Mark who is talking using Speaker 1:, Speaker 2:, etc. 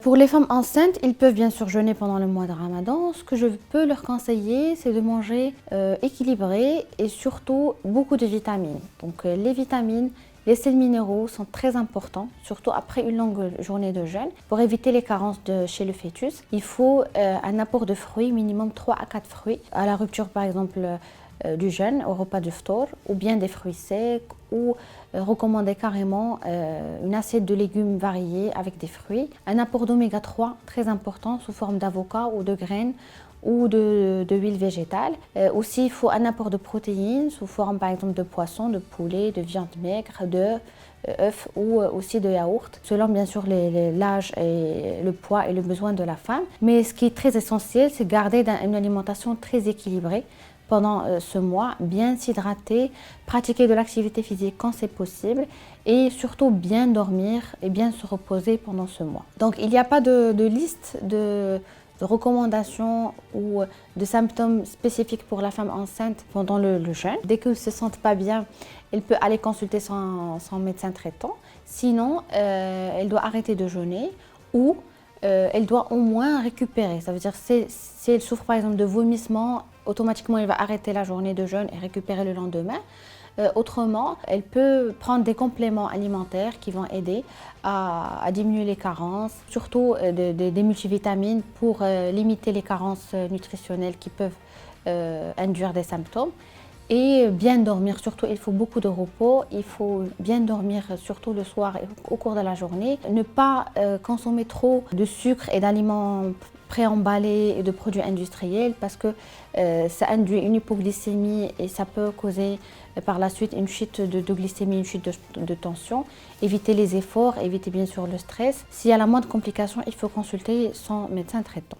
Speaker 1: Pour les femmes enceintes, ils peuvent bien sûr jeûner pendant le mois de Ramadan. Ce que je peux leur conseiller, c'est de manger équilibré et surtout beaucoup de vitamines. Donc les vitamines, les sels minéraux sont très importants, surtout après une longue journée de jeûne. Pour éviter les carences chez le fœtus, il faut un apport de fruits, minimum 3 à 4 fruits. À la rupture par exemple du jeûne, au repas du ftour, ou bien des fruits secs, ou recommander carrément une assiette de légumes variés avec des fruits. Un apport d'oméga 3 très important sous forme d'avocat ou de graines ou d'huile végétale. Aussi, il faut un apport de protéines sous forme par exemple de poisson, de poulet, de viande maigre, d'œufs ou aussi de yaourt, selon bien sûr l'âge et le poids et le besoin de la femme. Mais ce qui est très essentiel, c'est garder une alimentation très équilibrée pendant ce mois, bien s'hydrater, pratiquer de l'activité physique quand c'est possible et surtout bien dormir et bien se reposer pendant ce mois. Donc il n'y a pas de liste de recommandations ou de symptômes spécifiques pour la femme enceinte pendant le jeûne. Dès qu'elle ne se sente pas bien, elle peut aller consulter son médecin traitant. Sinon, elle doit arrêter de jeûner ou elle doit au moins récupérer. Ça veut dire si elle souffre par exemple de vomissements, automatiquement elle va arrêter la journée de jeûne et récupérer le lendemain. Autrement, elle peut prendre des compléments alimentaires qui vont aider à diminuer les carences, surtout des multivitamines pour limiter les carences nutritionnelles qui peuvent induire des symptômes. Et bien dormir, surtout il faut beaucoup de repos, il faut bien dormir surtout le soir et au cours de la journée. Ne pas consommer trop de sucre et d'aliments préemballés et de produits industriels parce que ça induit une hypoglycémie et ça peut causer par la suite une chute de glycémie, une chute de tension. Éviter les efforts, éviter bien sûr le stress. S'il y a la moindre complication, il faut consulter son médecin traitant.